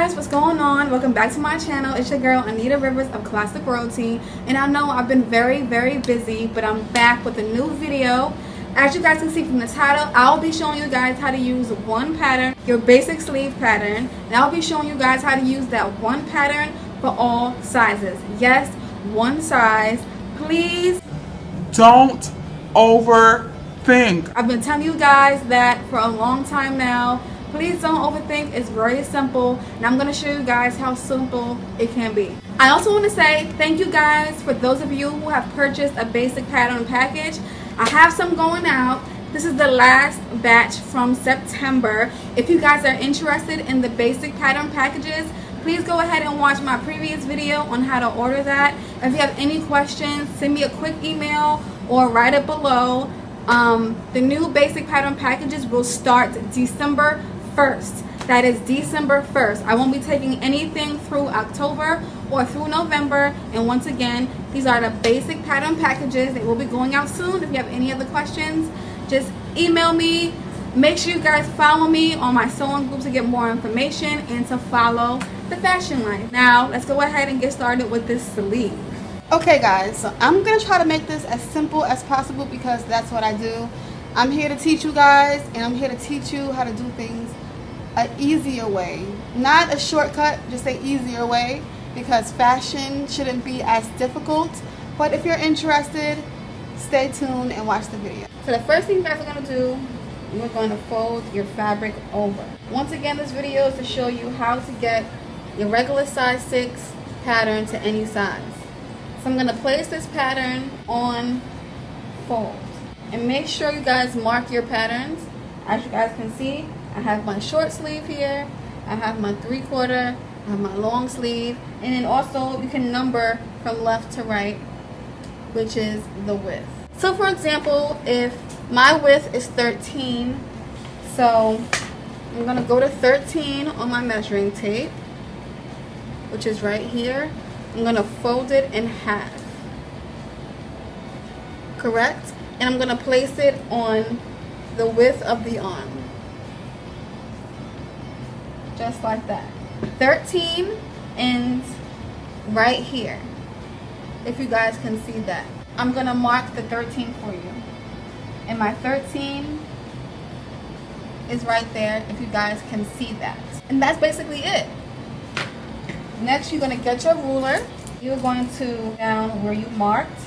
guys, what's going on? Welcome back to my channel. It's your girl Anita Rivers of Classic Royalty, and I know I've been very busy, but I'm back with a new video. As you guys can see from the title, I'll be showing you guys how to use one pattern, your basic sleeve pattern, and I'll be showing you guys how to use that one pattern for all sizes. Yes, one size. Please don't overthink. I've been telling you guys that for a long time now. Please don't overthink. It's very simple, and I'm going to show you guys how simple it can be. I also want to say thank you guys for those of you who have purchased a basic pattern package. I have some going out. This is the last batch from September. If you guys are interested in the basic pattern packages, please go ahead and watch my previous video on how to order that. If you have any questions, send me a quick email or write it below. The new basic pattern packages will start December 1st. That is December 1st. I won't be taking anything through October or through November. And once again, these are the basic pattern packages. They will be going out soon. If you have any other questions, just email me. Make sure you guys follow me on my sewing group to get more information and to follow the fashion life. Now, let's go ahead and get started with this sleeve. Okay guys, so I'm going to try to make this as simple as possible because that's what I do. I'm here to teach you guys, and I'm here to teach you how to do things an easier way. Not a shortcut, just an easier way, because fashion shouldn't be as difficult. But if you're interested, stay tuned and watch the video. So the first thing you guys are going to do, you're going to fold your fabric over. Once again, this video is to show you how to get your regular size 6 pattern to any size. So I'm going to place this pattern on fold. And make sure you guys mark your patterns. As you guys can see, I have my short sleeve here, I have my 3/4, I have my long sleeve, and then also you can number from left to right, which is the width. So for example, if my width is 13, so I'm going to go to 13 on my measuring tape, which is right here. I'm going to fold it in half, correct? And I'm going to place it on the width of the arm, just like that. 13 ends right here, if you guys can see that. I'm going to mark the 13 for you, and my 13 is right there, if you guys can see that. And that's basically it. Next, you're going to get your ruler. You're going to down where you marked,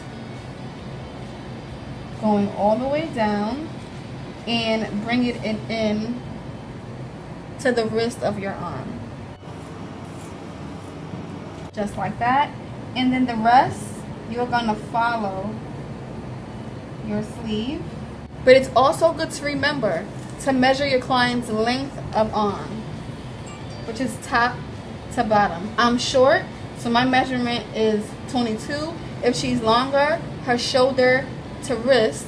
going all the way down, and bring it in to the wrist of your arm, just like that. And then the rest, you're going to follow your sleeve. But it's also good to remember to measure your client's length of arm, which is top to bottom. I'm short, so my measurement is 22. If she's longer, her shoulder to wrist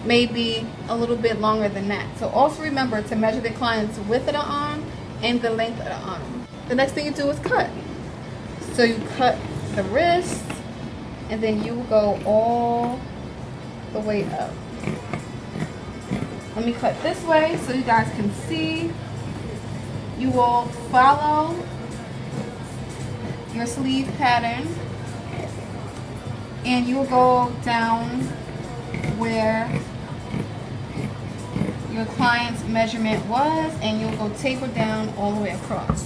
may be a little bit longer than that. So also remember to measure the client's width of the arm and the length of the arm. The next thing you do is cut. So you cut the wrist, and then you go all the way up. Let me cut this way so you guys can see. You will follow your sleeve pattern, and you will go down where your client's measurement was, and you'll go taper down all the way across.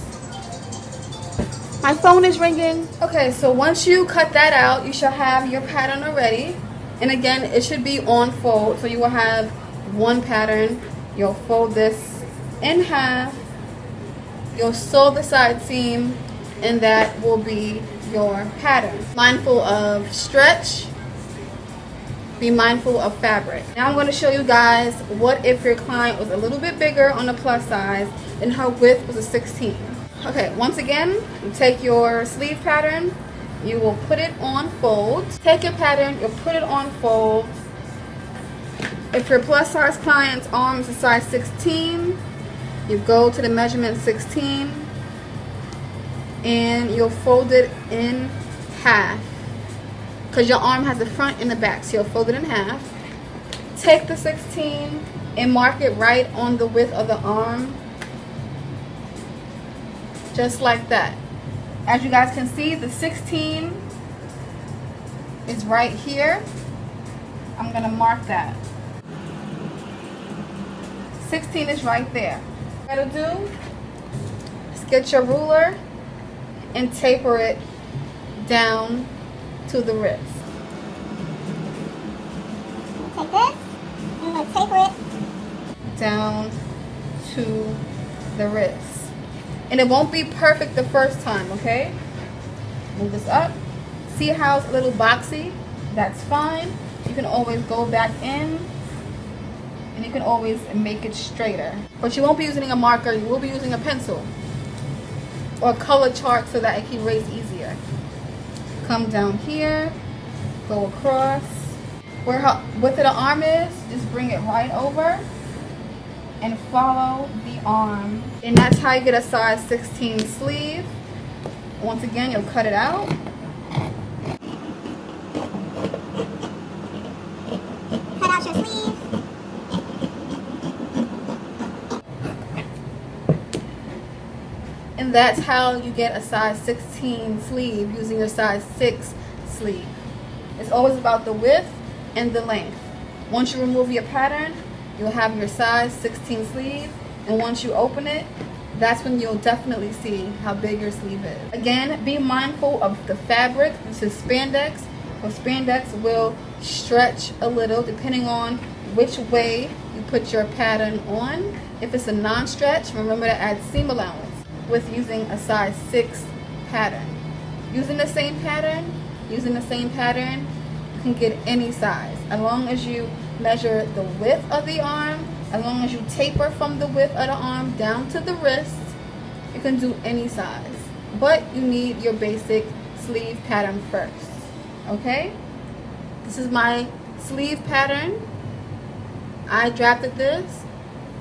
My phone is ringing. Okay, so once you cut that out, you should have your pattern already. And again, it should be on fold, so you will have one pattern. You'll fold this in half, you'll sew the side seam, and that will be your pattern. Mindful of stretch, be mindful of fabric. Now I'm going to show you guys what if your client was a little bit bigger on the plus size and her width was a 16. Okay, once again, you take your sleeve pattern, you will put it on fold. Take your pattern, you'll put it on fold. If your plus size client's arm is a size 16, you go to the measurement 16 and you'll fold it in half, because your arm has the front and the back, so you'll fold it in half. Take the 16 and mark it right on the width of the arm just like that. As you guys can see, the 16 is right here. I'm gonna mark that. 16 is right there. What you gotta do is get your ruler and taper it down to the wrist. Take this, and I'm gonna taper it down to the wrist. And it won't be perfect the first time, okay? Move this up. See how it's a little boxy? That's fine. You can always go back in and you can always make it straighter. But you won't be using a marker, you will be using a pencil or a color chart so that it can erase easier. Come down here, go across. Where her width of the arm is, just bring it right over and follow the arm. And that's how you get a size 16 sleeve. Once again, you'll cut it out. Cut out your sleeve. And that's how you get a size 16 sleeve using your size 6 sleeve. It's always about the width and the length. Once you remove your pattern, you'll have your size 16 sleeve, and once you open it, that's when you'll definitely see how big your sleeve is. Again, be mindful of the fabric. This is spandex, so spandex will stretch a little depending on which way you put your pattern on. If it's a non-stretch, remember to add seam allowance with using a size 6 pattern. Using the same pattern, you can get any size. As long as you measure the width of the arm, as long as you taper from the width of the arm down to the wrist, you can do any size. But you need your basic sleeve pattern first. Okay? This is my sleeve pattern. I drafted this.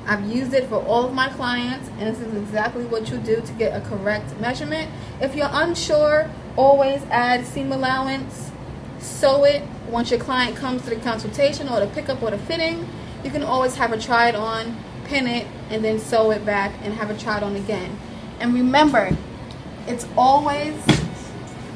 I've used it for all of my clients, and this is exactly what you do to get a correct measurement. If you're unsure, always add seam allowance. Sew it once your client comes to the consultation or the pickup or the fitting. You can always have a try it on, pin it, and then sew it back and have a try it on again. And remember, it's always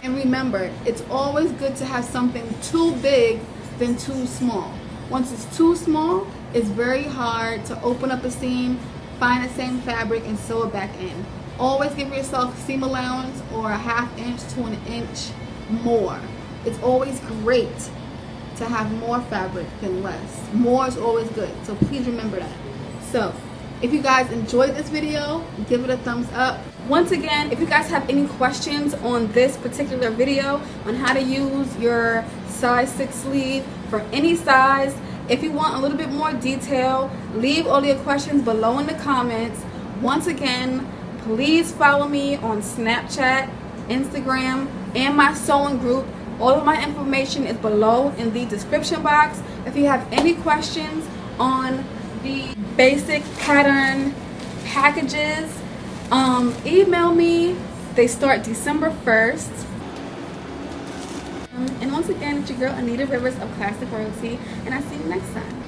good to have something too big than too small. Once it's too small, it's very hard to open up a seam, find the same fabric, and sew it back in. Always give yourself seam allowance or a ½ inch to an inch more. It's always great to have more fabric than less. More is always good, so please remember that. So if you guys enjoyed this video, give it a thumbs up. Once again, if you guys have any questions on this particular video on how to use your size 6 sleeve for any size, if you want a little bit more detail, leave all your questions below in the comments. Once again, please follow me on Snapchat, Instagram, and my sewing group. All of my information is below in the description box. If you have any questions on the basic pattern packages, email me. They start December 1st. And once again, it's your girl Anita Rivers of Classic Royalty, and I'll see you next time.